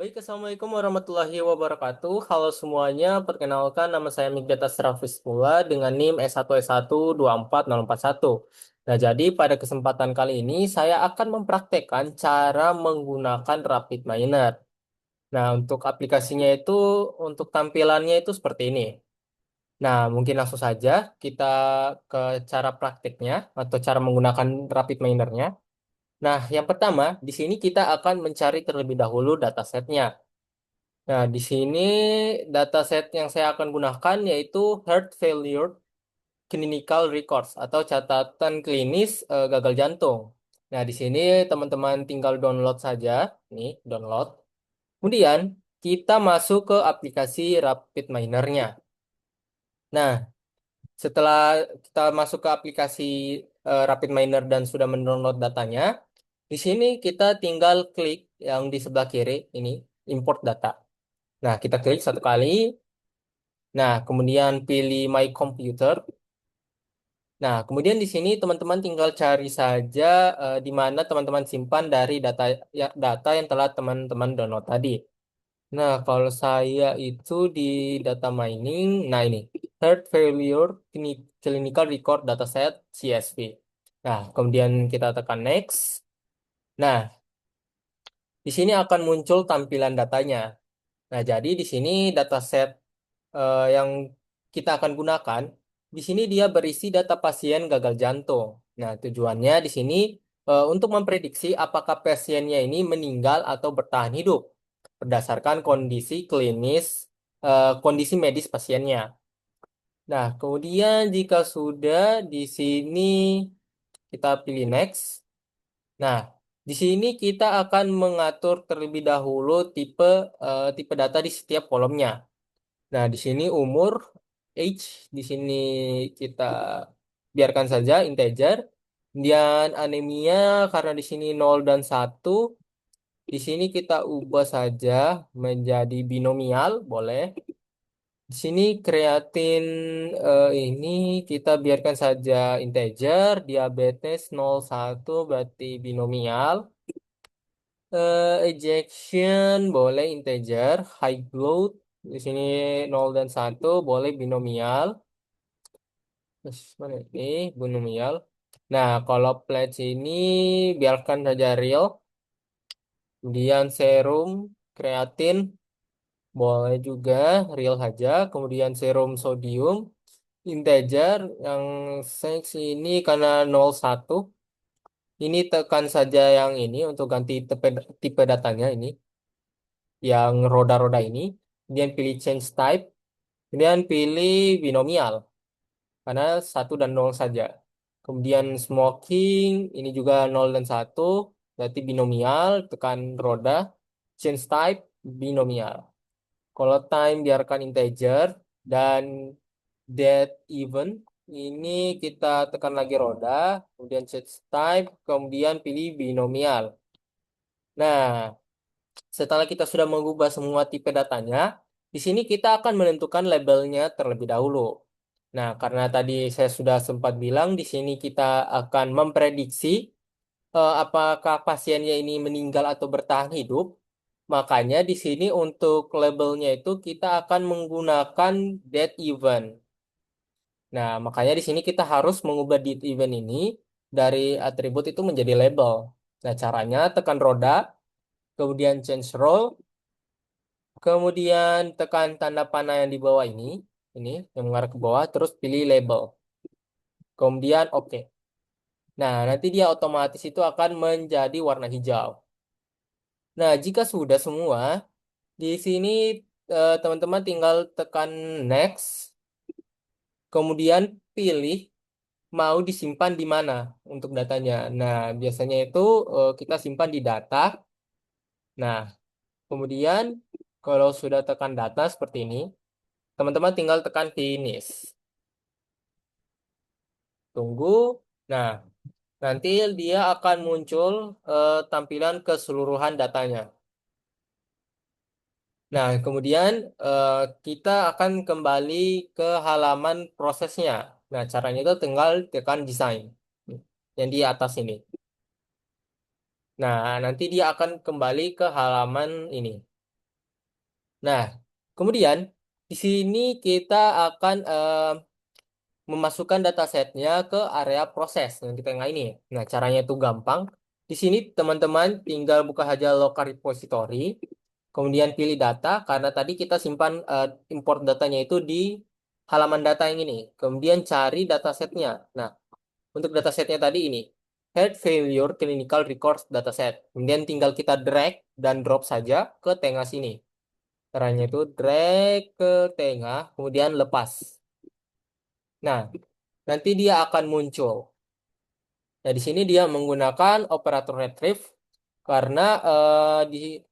Baik, Assalamualaikum warahmatullahi wabarakatuh. Halo semuanya, perkenalkan nama saya Migdata Rafis pula dengan NIM S1S1244041. Nah, jadi pada kesempatan kali ini saya akan mempraktekkan cara menggunakan Rapid Miner. Nah, untuk aplikasinya itu, untuk tampilannya itu seperti ini. Nah, mungkin langsung saja kita ke cara prakteknya atau cara menggunakan Rapid Minernya. Nah, yang pertama, di sini kita akan mencari terlebih dahulu datasetnya. Nah, di sini dataset yang saya akan gunakan yaitu Heart Failure Clinical Records atau catatan klinis gagal jantung. Nah, di sini teman-teman tinggal download saja, nih, download. Kemudian kita masuk ke aplikasi Rapid Minernya. Nah, setelah kita masuk ke aplikasi Rapid Miner dan sudah mendownload datanya, di sini kita tinggal klik yang di sebelah kiri ini, import data. Nah, kita klik satu kali. Nah, kemudian pilih My Computer. Nah, kemudian di sini teman-teman tinggal cari saja di mana teman-teman simpan dari data yang telah teman-teman download tadi. Nah, kalau saya itu di data mining, nah ini Third Failure Clinical Record Dataset CSV. Nah, kemudian kita tekan next. Nah, di sini akan muncul tampilan datanya. Nah, jadi di sini dataset yang kita akan gunakan, di sini dia berisi data pasien gagal jantung. Nah, tujuannya di sini untuk memprediksi apakah pasiennya ini meninggal atau bertahan hidup berdasarkan kondisi klinis, kondisi medis pasiennya. Nah, kemudian jika sudah di sini kita pilih next. Nah, di sini kita akan mengatur terlebih dahulu tipe data di setiap kolomnya. Nah, di sini umur, age, di sini kita biarkan saja integer. Kemudian anemia karena di sini 0 dan 1, di sini kita ubah saja menjadi binomial, boleh. Di sini kreatin ini kita biarkan saja integer, diabetes 0,1 berarti binomial. Ejection boleh integer, high blood di sini 0 dan 1 boleh binomial. Terus mana ini binomial. Nah, kalau pledge ini biarkan saja real. Kemudian serum, kreatin boleh juga real saja. Kemudian serum sodium, integer yang sex ini karena 01. Ini tekan saja yang ini untuk ganti tipe datanya ini. Yang roda-roda ini. Kemudian pilih change type. Kemudian pilih binomial. Karena satu dan 0 saja. Kemudian smoking, ini juga 0 dan 1. Berarti binomial, tekan roda. Change type, binomial. Kalau time biarkan integer. Dan dead even, ini kita tekan lagi roda. Kemudian change type, kemudian pilih binomial. Nah, setelah kita sudah mengubah semua tipe datanya, di sini kita akan menentukan labelnya terlebih dahulu. Nah, karena tadi saya sudah sempat bilang, di sini kita akan memprediksi apakah pasiennya ini meninggal atau bertahan hidup. Makanya di sini untuk labelnya itu kita akan menggunakan dead event. Nah, makanya di sini kita harus mengubah dead event ini dari atribut itu menjadi label. Nah, caranya tekan roda, kemudian change role, kemudian tekan tanda panah yang di bawah ini yang mengarah ke bawah, terus pilih label. Kemudian oke. Nah, nanti dia otomatis itu akan menjadi warna hijau. Nah, jika sudah semua, di sini teman-teman tinggal tekan next, kemudian pilih mau disimpan di mana untuk datanya. Nah, biasanya itu kita simpan di data. Nah, kemudian kalau sudah tekan data seperti ini, teman-teman tinggal tekan finish. Tunggu. Nah, nanti dia akan muncul tampilan keseluruhan datanya. Nah, kemudian eh, kita akan kembali ke halaman prosesnya. Nah, caranya itu tinggal tekan desain yang di atas ini. Nah, nanti dia akan kembali ke halaman ini. Nah, kemudian di sini kita akan memasukkan datasetnya ke area proses yang kita yang ini. Nah, caranya itu gampang. Di sini teman-teman tinggal buka aja local repository, kemudian pilih data karena tadi kita simpan import datanya itu di halaman data yang ini. Kemudian cari datasetnya. Nah, untuk datasetnya tadi ini, heart failure clinical records dataset. Kemudian tinggal kita drag dan drop saja ke tengah sini. Caranya itu drag ke tengah, kemudian lepas. Nah, nanti dia akan muncul. Nah, di sini dia menggunakan operator retrieve karena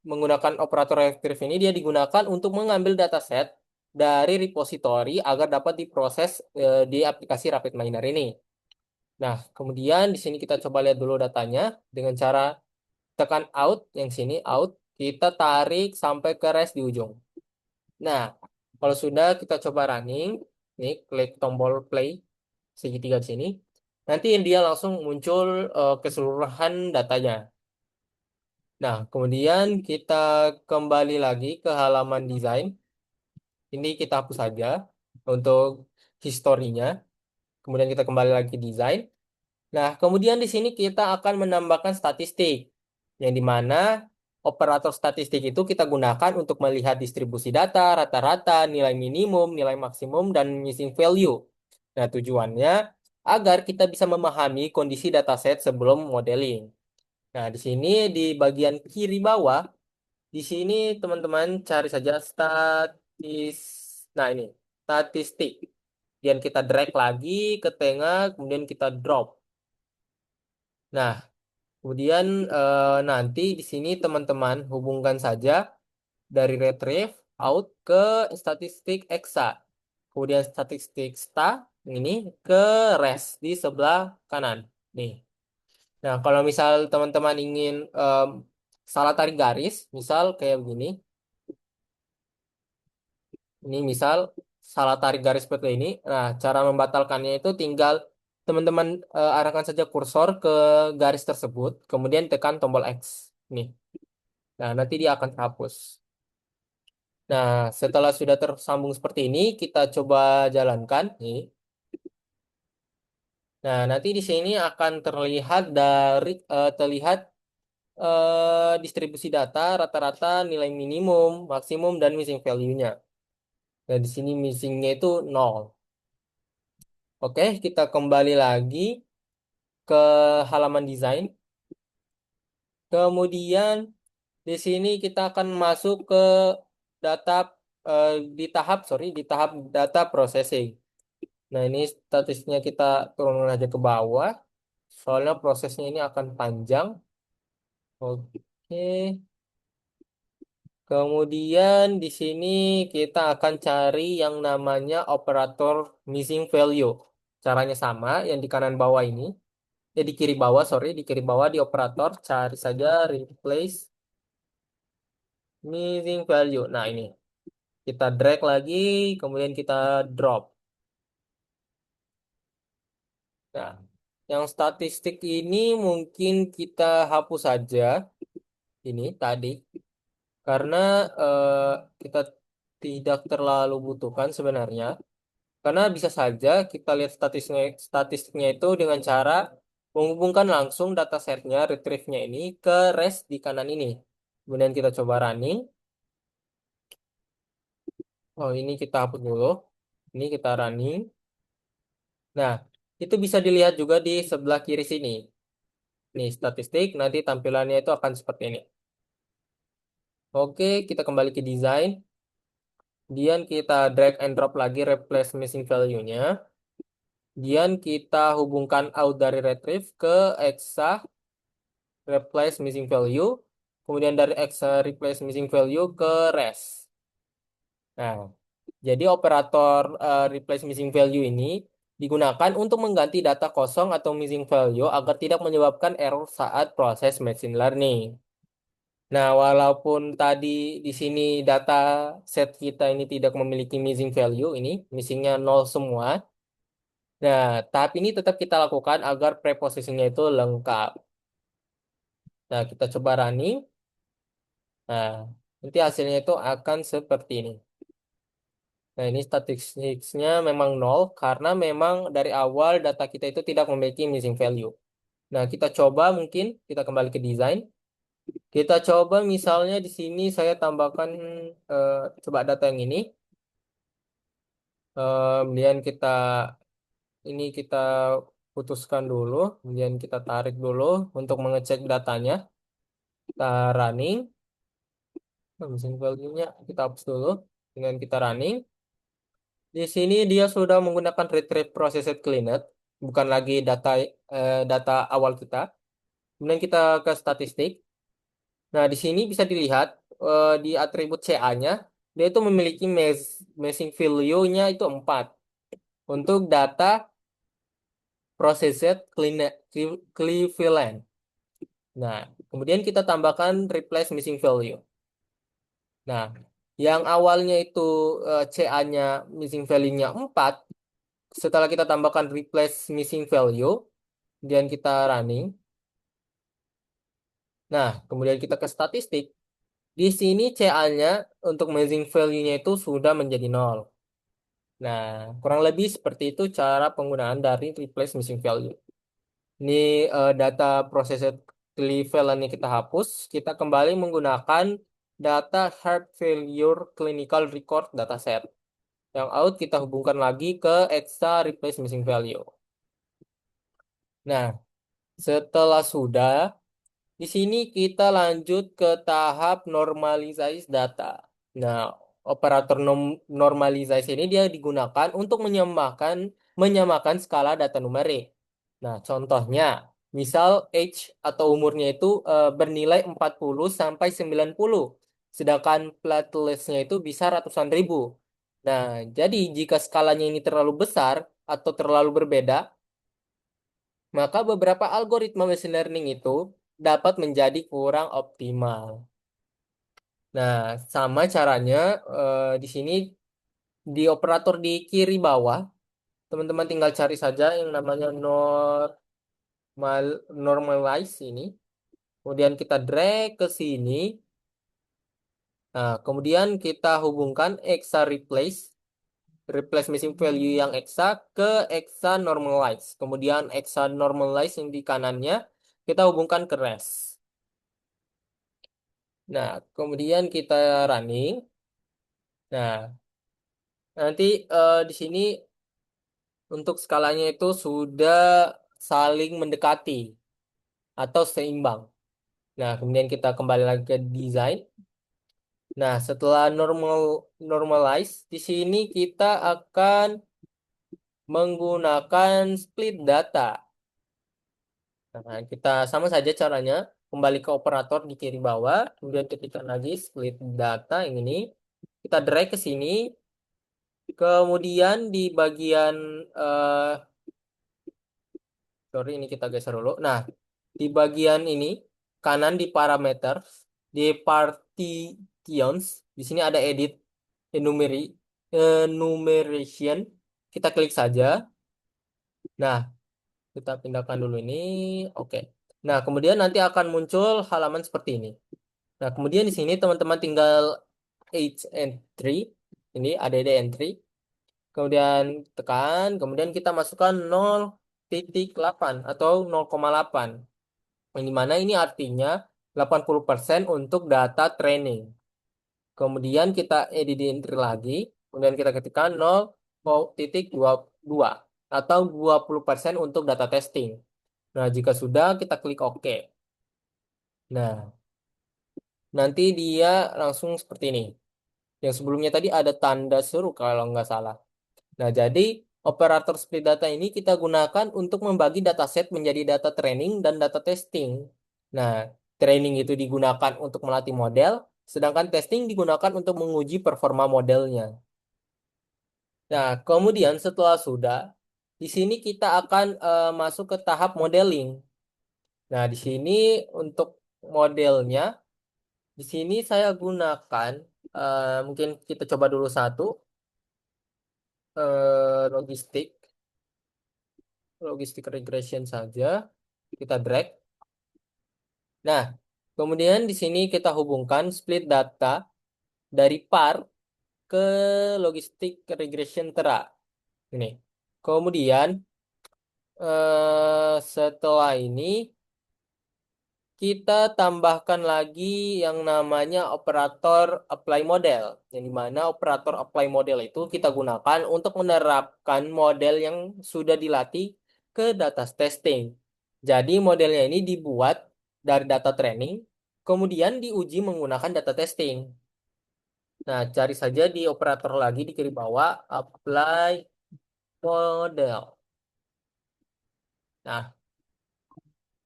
menggunakan operator retrieve ini dia digunakan untuk mengambil dataset dari repository agar dapat diproses di aplikasi RapidMiner ini. Nah, kemudian di sini kita coba lihat dulu datanya dengan cara tekan out yang sini out, kita tarik sampai ke rest di ujung. Nah, kalau sudah kita coba running, nih klik tombol play segitiga di sini. Nanti dia langsung muncul keseluruhan datanya. Nah, kemudian kita kembali lagi ke halaman desain. Ini kita hapus saja untuk historinya. Kemudian kita kembali lagi ke desain. Nah, kemudian di sini kita akan menambahkan statistik, yang dimana operator statistik itu kita gunakan untuk melihat distribusi data, rata-rata, nilai minimum, nilai maksimum, dan missing value. Nah, tujuannya agar kita bisa memahami kondisi dataset sebelum modeling. Nah, di sini di bagian kiri bawah, di sini teman-teman cari saja nah ini, statistik. Kemudian kita drag lagi ke tengah, kemudian kita drop. Nah, kemudian nanti di sini teman-teman hubungkan saja dari retrieve out ke statistik exa. Kemudian statistik sta ini ke rest di sebelah kanan. Nih. Nah, kalau misal teman-teman ingin salah tarik garis, misal kayak begini. Ini misal salah tarik garis seperti ini. Nah, cara membatalkannya itu tinggal teman-teman arahkan saja kursor ke garis tersebut, kemudian tekan tombol X. Nih. Nah, nanti dia akan terhapus. Nah, setelah sudah tersambung seperti ini, kita coba jalankan. Nih. Nah, nanti di sini akan terlihat distribusi data, rata-rata, nilai minimum, maksimum, dan missing value-nya. Nah, di sini missing-nya itu 0. Oke, kita kembali lagi ke halaman desain. Kemudian di sini kita akan masuk ke data eh, di tahap data processing. Nah, ini statusnya kita turunkan aja ke bawah. Soalnya prosesnya ini akan panjang. Oke. Kemudian di sini kita akan cari yang namanya operator missing value. Caranya sama, yang di kanan bawah ini. Di kiri bawah, sorry, di kiri bawah di operator cari saja replace missing value. Nah, ini kita drag lagi, kemudian kita drop. Nah, yang statistik ini mungkin kita hapus saja ini tadi karena kita tidak terlalu butuhkan sebenarnya. Karena bisa saja kita lihat statistiknya itu dengan cara menghubungkan langsung datasetnya, retrieve-nya ini ke rest di kanan ini. Kemudian kita coba running. Oh, ini kita hapus dulu. Ini kita running. Nah, itu bisa dilihat juga di sebelah kiri sini. Nih, statistik, nanti tampilannya itu akan seperti ini. Oke, kita kembali ke desain. Kemudian kita drag and drop lagi replace missing value-nya. Kemudian kita hubungkan out dari retrieve ke exa replace missing value. Kemudian dari exa replace missing value ke rest. Nah, jadi operator replace missing value ini digunakan untuk mengganti data kosong atau missing value agar tidak menyebabkan error saat proses machine learning. Nah, walaupun tadi di sini data set kita ini tidak memiliki missing value, ini missingnya 0 semua. Nah, tahap ini tetap kita lakukan agar preposisinya itu lengkap. Nah, kita coba running. Nah, Nanti hasilnya itu akan seperti ini. Nah, ini statistiknya memang nol karena memang dari awal data kita itu tidak memiliki missing value. Nah, kita coba mungkin kita kembali ke desain. Kita coba misalnya di sini saya tambahkan eh, coba data yang ini. Kemudian ini kita putuskan dulu, kemudian kita tarik dulu untuk mengecek datanya. Kita running, missing value-nya kita hapus dulu. Dengan kita running, di sini dia sudah menggunakan retrieve processed cleaned, bukan lagi data awal kita. Kemudian kita ke statistik. Nah, di sini bisa dilihat di atribut CA-nya, dia itu memiliki missing value-nya itu 4 untuk data processed equivalent. Nah, kemudian kita tambahkan replace missing value. Nah, yang awalnya itu CA-nya missing value-nya 4, setelah kita tambahkan replace missing value, kemudian kita running. Nah, kemudian kita ke statistik. Di sini CA-nya untuk missing value-nya itu sudah menjadi nol. Nah, kurang lebih seperti itu cara penggunaan dari replace missing value. Ini data processed equivalent yang kita hapus. Kita kembali menggunakan data heart failure clinical record dataset. Yang out kita hubungkan lagi ke EXA replace missing value. Nah, setelah sudah, di sini kita lanjut ke tahap normalize data. Nah, operator normalize ini dia digunakan untuk menyamakan skala data numerik. Nah, contohnya, misal age atau umurnya itu bernilai 40 sampai 90, sedangkan plateletsnya itu bisa ratusan ribu. Nah, jadi jika skalanya ini terlalu besar atau terlalu berbeda, maka beberapa algoritma machine learning itu dapat menjadi kurang optimal. Nah, sama caranya di sini di operator di kiri bawah, teman-teman tinggal cari saja yang namanya normalize ini. Kemudian kita drag ke sini. Nah, kemudian kita hubungkan exa replace missing value yang exa ke exa normalize. Kemudian exa normalize yang di kanannya kita hubungkan ke rest. Nah, kemudian kita running. Nah, nanti di sini untuk skalanya itu sudah saling mendekati atau seimbang. Nah, kemudian kita kembali lagi ke desain. Nah, setelah normalize, di sini kita akan menggunakan split data. Nah, kita sama saja caranya. Kembali ke operator di kiri bawah, kemudian ketikkan lagi split data yang ini. Kita drag ke sini. Kemudian di bagian sorry ini kita geser dulu. Nah, di bagian ini kanan di parameter di partitions di sini ada edit enumeration. Kita klik saja. Nah, kita pindahkan dulu ini. Oke. Nah, kemudian nanti akan muncul halaman seperti ini. Nah, kemudian di sini teman-teman tinggal age entry. Ini add entry. Kemudian tekan, kemudian kita masukkan 0,8 atau 0,8. Yang dimana ini artinya 80% untuk data training. Kemudian kita edit entry lagi, kemudian kita ketikkan 0,22 atau 20% untuk data testing. Nah, jika sudah kita klik OK. Nah, nanti dia langsung seperti ini. Yang sebelumnya tadi ada tanda seru kalau nggak salah. Nah, jadi operator split data ini kita gunakan untuk membagi dataset menjadi data training dan data testing. Nah, training itu digunakan untuk melatih model, sedangkan testing digunakan untuk menguji performa modelnya. Nah, kemudian setelah sudah, di sini kita akan masuk ke tahap modeling. Nah, di sini untuk modelnya, di sini saya gunakan, mungkin kita coba dulu satu, logistik. Logistik regression saja. Kita drag. Nah, kemudian di sini kita hubungkan split data. dari PAR ke logistik regression Tera. Ini. Kemudian setelah ini kita tambahkan lagi yang namanya operator apply model. Yang dimana operator apply model itu kita gunakan untuk menerapkan model yang sudah dilatih ke data testing. Jadi modelnya ini dibuat dari data training, kemudian diuji menggunakan data testing. Nah, cari saja di operator lagi di kiri bawah, apply model. Nah,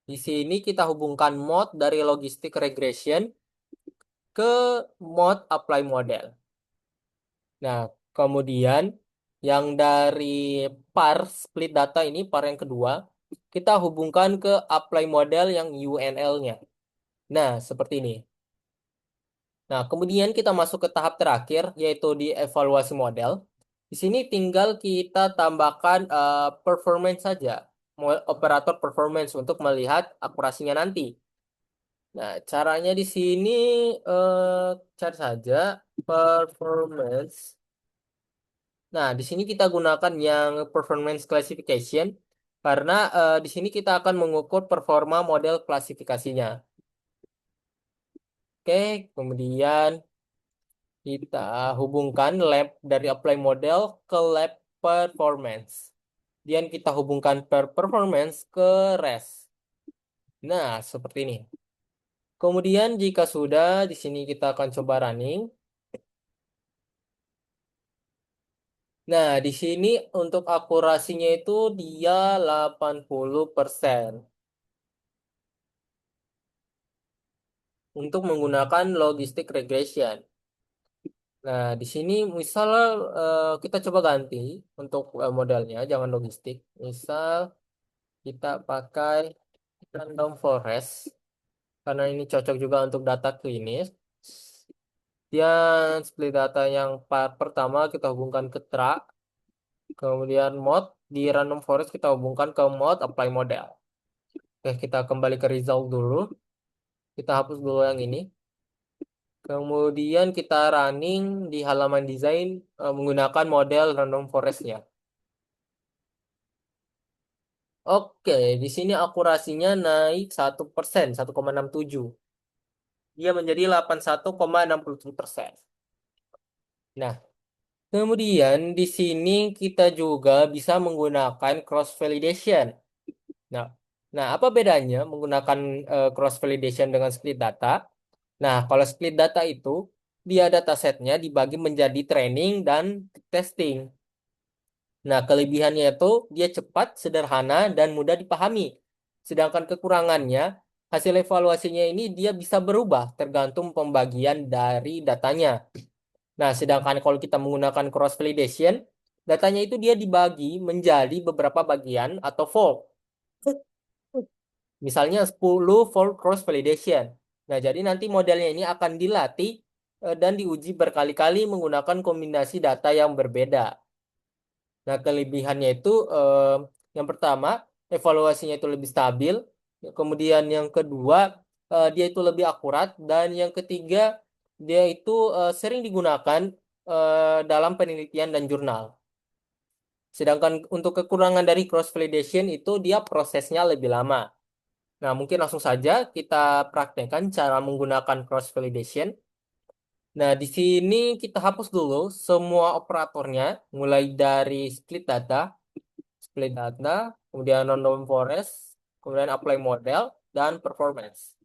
di sini kita hubungkan mode dari logistic regression ke mode apply model. Nah, kemudian yang dari par split data ini, par yang kedua, kita hubungkan ke apply model yang UNL-nya. Nah, seperti ini. Nah, kemudian kita masuk ke tahap terakhir, yaitu di evaluasi model. Di sini tinggal kita tambahkan performance saja, operator performance untuk melihat akurasinya nanti. Nah, caranya di sini cari saja performance. Nah, di sini kita gunakan yang performance classification karena di sini kita akan mengukur performa model klasifikasinya. Oke, kemudian kita hubungkan lab dari apply model ke lab performance. Kemudian kita hubungkan performance ke REST. Nah, seperti ini. Kemudian jika sudah, di sini kita akan coba running. Nah, di sini untuk akurasinya itu dia 80% untuk menggunakan logistic regression. Nah, di sini misal kita coba ganti untuk modelnya, jangan logistik. Misal kita pakai random forest karena ini cocok juga untuk data klinis. Dan split data yang pertama kita hubungkan ke tra, kemudian mode di random forest kita hubungkan ke mode apply model. Oke, kita kembali ke result dulu. Kita hapus dulu yang ini. Kemudian kita running di halaman desain menggunakan model random forest-nya. Oke, di sini akurasinya naik 1%, 1,67. Dia menjadi 81,67%. Nah, kemudian di sini kita juga bisa menggunakan cross validation. Nah, nah, apa bedanya menggunakan cross validation dengan split data? Nah, kalau split data itu dia datasetnya dibagi menjadi training dan testing. Nah, kelebihannya itu dia cepat, sederhana, dan mudah dipahami. Sedangkan kekurangannya, hasil evaluasinya ini dia bisa berubah tergantung pembagian dari datanya. Nah, sedangkan kalau kita menggunakan cross validation, datanya itu dia dibagi menjadi beberapa bagian atau fold. Misalnya 10 fold cross validation. Nah, jadi nanti modelnya ini akan dilatih dan diuji berkali-kali menggunakan kombinasi data yang berbeda. Nah, kelebihannya itu yang pertama, evaluasinya itu lebih stabil. Kemudian yang kedua, dia itu lebih akurat. Dan yang ketiga, dia itu sering digunakan dalam penelitian dan jurnal. Sedangkan untuk kekurangan dari cross validation itu dia prosesnya lebih lama. Nah, mungkin langsung saja kita praktekkan cara menggunakan cross validation. Nah, di sini kita hapus dulu semua operatornya, mulai dari split data, kemudian random forest, kemudian apply model, dan performance.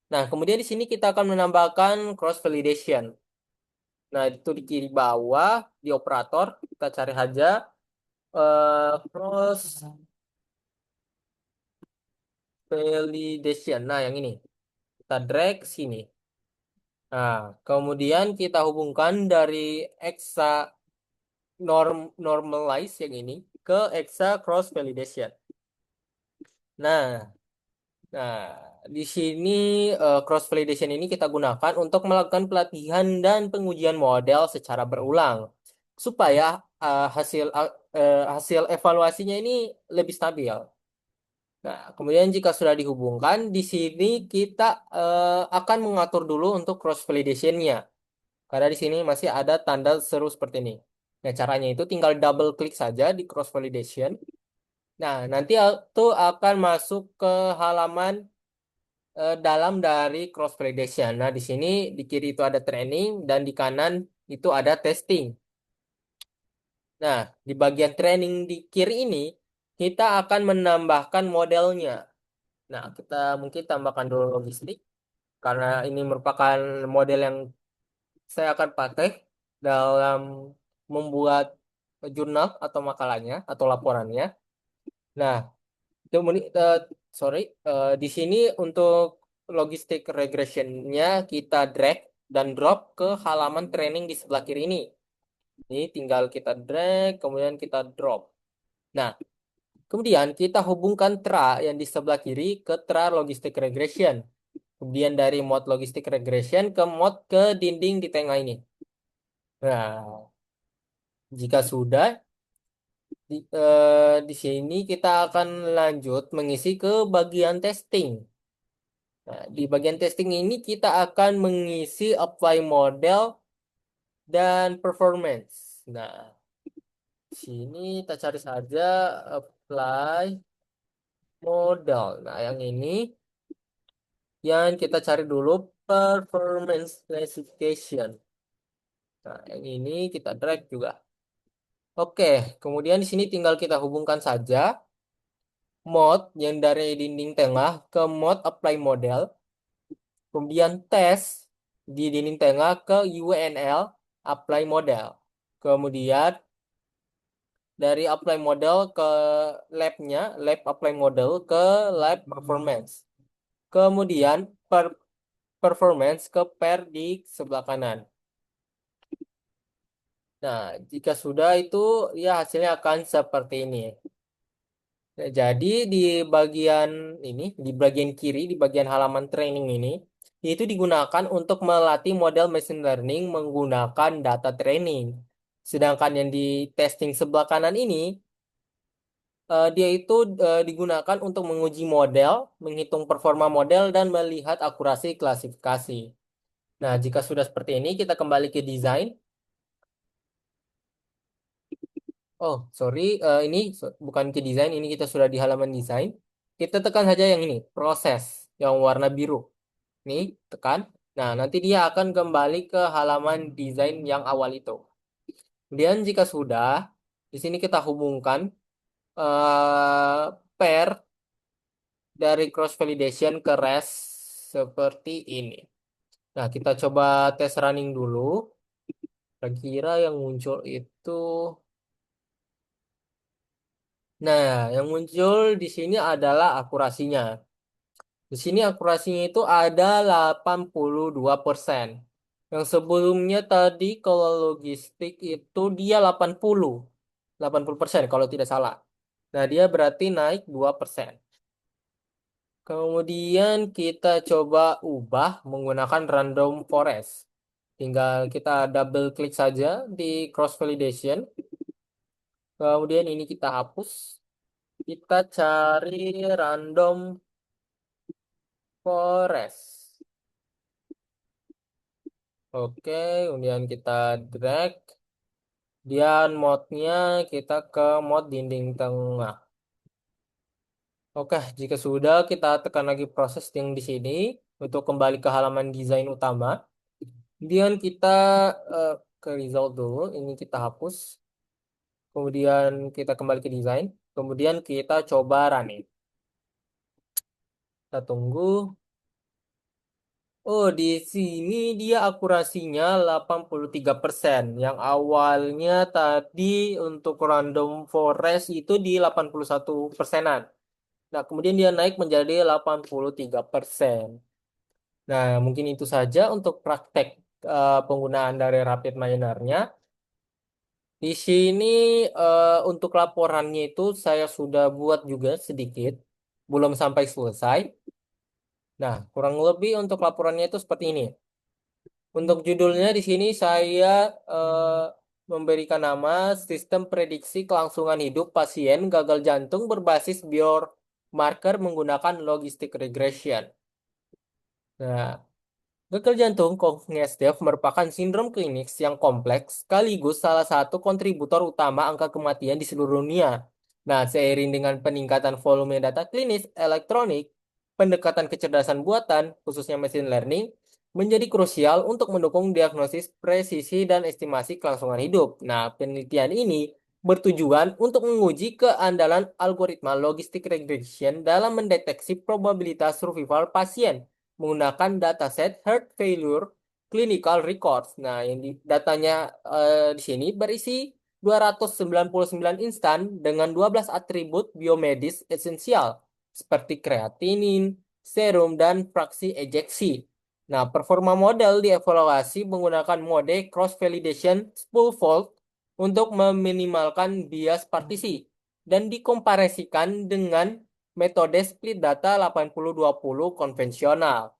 Nah, kemudian di sini kita akan menambahkan cross validation. Nah, itu di kiri bawah di operator kita cari saja cross validation. Nah, yang ini kita drag ke sini. Nah, kemudian kita hubungkan dari exa normalize yang ini ke exa cross validation. Nah, Nah, di sini cross validation ini kita gunakan untuk melakukan pelatihan dan pengujian model secara berulang supaya hasil evaluasinya ini lebih stabil. Nah, kemudian jika sudah dihubungkan, di sini kita akan mengatur dulu untuk cross validationnya. Karena di sini masih ada tanda seru seperti ini. Nah, caranya itu tinggal double klik saja di cross validation. Nah, nanti itu akan masuk ke halaman dalam dari cross validation. Nah, di sini di kiri itu ada training dan di kanan itu ada testing. Nah, di bagian training di kiri ini kita akan menambahkan modelnya. Nah, kita mungkin tambahkan dulu logistik karena ini merupakan model yang saya akan pakai dalam membuat jurnal atau makalahnya atau laporannya. Nah, sorry, di sini untuk logistik regressionnya kita drag dan drop ke halaman training di sebelah kiri ini. Ini tinggal kita drag, kemudian kita drop. Nah, kemudian kita hubungkan tra yang di sebelah kiri ke tra logistik regression. Kemudian dari mode logistik regression ke mode ke dinding di tengah ini. Nah, jika sudah, di sini kita akan lanjut mengisi ke bagian testing. Nah, di bagian testing ini kita akan mengisi apply model dan performance. Nah, di sini kita cari saja apply model. Nah, yang ini yang kita cari dulu performance classification. Nah, yang ini kita drag juga. Oke, kemudian di sini tinggal kita hubungkan saja mode yang dari dinding tengah ke mode apply model, kemudian tes di dinding tengah ke UNL apply model. Kemudian dari apply model ke lab-nya, lab apply model ke lab performance. Kemudian performance ke pair di sebelah kanan. Nah, jika sudah itu ya hasilnya akan seperti ini. Nah, jadi di bagian ini, di bagian kiri, di bagian halaman training ini, itu digunakan untuk melatih model machine learning menggunakan data training. Sedangkan yang di testing sebelah kanan ini, dia itu digunakan untuk menguji model, menghitung performa model, dan melihat akurasi klasifikasi. Nah, jika sudah seperti ini, kita kembali ke desain. Oh, sorry, ini bukan ke desain, ini kita sudah di halaman desain. Kita tekan saja yang ini, proses, yang warna biru. Nih, tekan. Nah, nanti dia akan kembali ke halaman desain yang awal itu. Kemudian jika sudah, di sini kita hubungkan pair dari cross validation ke rest seperti ini. Nah, kita coba tes running dulu. Kira-kira yang muncul itu. Nah, yang muncul di sini adalah akurasinya. Di sini akurasinya itu ada 82%. Yang sebelumnya tadi kalau logistik itu dia 80% kalau tidak salah. Nah, dia berarti naik 2%. Kemudian kita coba ubah menggunakan random forest. Tinggal kita double klik saja di cross validation. Kemudian ini kita hapus. Kita cari random forest. Oke, kemudian kita drag. Dan mode-nya kita ke mode dinding tengah. Oke, jika sudah kita tekan lagi proses yang di sini untuk kembali ke halaman desain utama. Kemudian kita eh, ke result dulu, ini kita hapus. Kemudian kita kembali ke desain. Kemudian kita coba running. Kita tunggu. Oh, di sini dia akurasinya 83%. Yang awalnya tadi untuk random forest itu di 81%-an. Nah, kemudian dia naik menjadi 83%. Nah, mungkin itu saja untuk praktek penggunaan dari Rapid Miner-nya. Di sini untuk laporannya itu saya sudah buat juga sedikit, belum sampai selesai. Nah, kurang lebih untuk laporannya itu seperti ini. Untuk judulnya di sini saya memberikan nama Sistem Prediksi Kelangsungan Hidup Pasien Gagal Jantung Berbasis Biomarker Menggunakan Logistic Regression. Nah, Gagal jantung kongestif merupakan sindrom klinis yang kompleks sekaligus salah satu kontributor utama angka kematian di seluruh dunia. Nah, seiring dengan peningkatan volume data klinis elektronik, pendekatan kecerdasan buatan, khususnya machine learning, menjadi krusial untuk mendukung diagnosis presisi dan estimasi kelangsungan hidup. Nah, penelitian ini bertujuan untuk menguji keandalan algoritma logistik regression dalam mendeteksi probabilitas survival pasien menggunakan dataset heart failure clinical records. Nah, datanya di sini berisi 299 instan dengan 12 atribut biomedis esensial seperti kreatinin, serum, dan fraksi ejeksi. Nah, performa model dievaluasi menggunakan mode cross-validation spool fold untuk meminimalkan bias partisi dan dikomparasikan dengan metode split data 80-20 konvensional.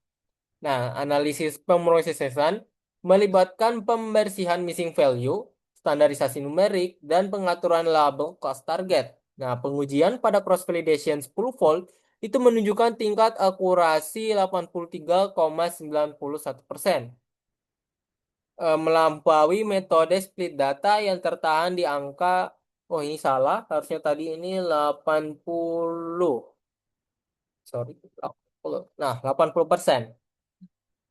Nah, analisis pemrosesan melibatkan pembersihan missing value, standarisasi numerik, dan pengaturan label class target. Nah, pengujian pada cross-validation spool-fold itu menunjukkan tingkat akurasi 83,91%, melampaui metode split data yang tertahan di angka, oh ini salah, harusnya tadi ini 80, sorry, 80. Nah, 80%.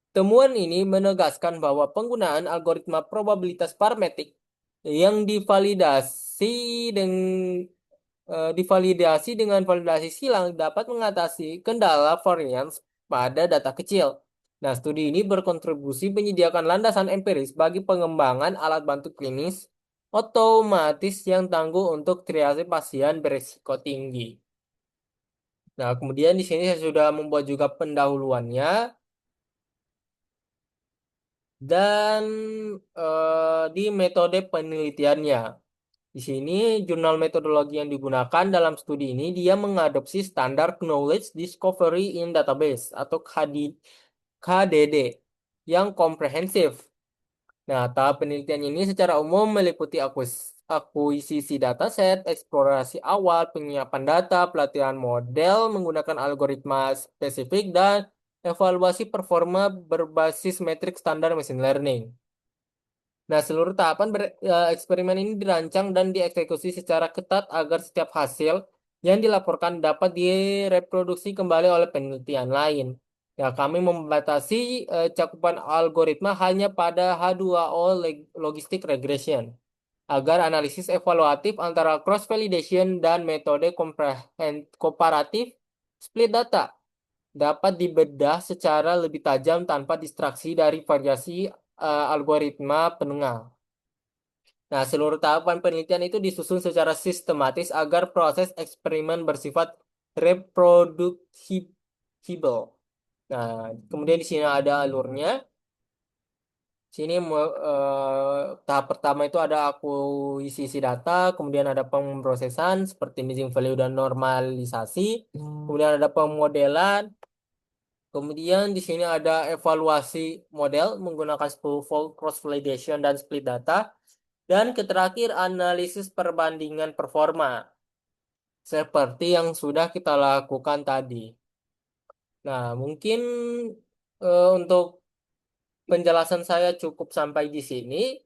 Temuan ini menegaskan bahwa penggunaan algoritma probabilitas parametrik yang divalidasi dengan validasi silang dapat mengatasi kendala varians pada data kecil. Nah, studi ini berkontribusi menyediakan landasan empiris bagi pengembangan alat bantu klinis otomatis yang tangguh untuk triase pasien berisiko tinggi. Nah, kemudian di sini saya sudah membuat juga pendahuluannya. Dan di metode penelitiannya. Di sini jurnal metodologi yang digunakan dalam studi ini dia mengadopsi standar Knowledge Discovery in Database atau KDD yang komprehensif. Nah, tahap penelitian ini secara umum meliputi akuisisi dataset, eksplorasi awal, penyiapan data, pelatihan model menggunakan algoritma spesifik, dan evaluasi performa berbasis metrik standar machine learning. Nah, seluruh tahapan eksperimen ini dirancang dan dieksekusi secara ketat agar setiap hasil yang dilaporkan dapat direproduksi kembali oleh penelitian lain. Ya, kami membatasi cakupan algoritma hanya pada H2O logistic regression agar analisis evaluatif antara cross-validation dan metode komparatif split data dapat dibedah secara lebih tajam tanpa distraksi dari variasi algoritma penengah. Nah, seluruh tahapan penelitian itu disusun secara sistematis agar proses eksperimen bersifat reproducible. Nah, kemudian di sini ada alurnya. Sini tahap pertama itu ada akuisisi data, kemudian ada pemrosesan seperti missing value dan normalisasi, kemudian ada pemodelan, kemudian di sini ada evaluasi model menggunakan spool cross validation dan split data. Dan terakhir analisis perbandingan performa seperti yang sudah kita lakukan tadi. Nah, mungkin untuk penjelasan saya cukup sampai di sini.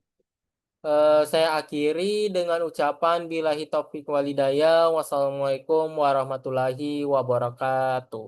Saya akhiri dengan ucapan billahi taufiq walhidayah. Wassalamualaikum warahmatullahi wabarakatuh.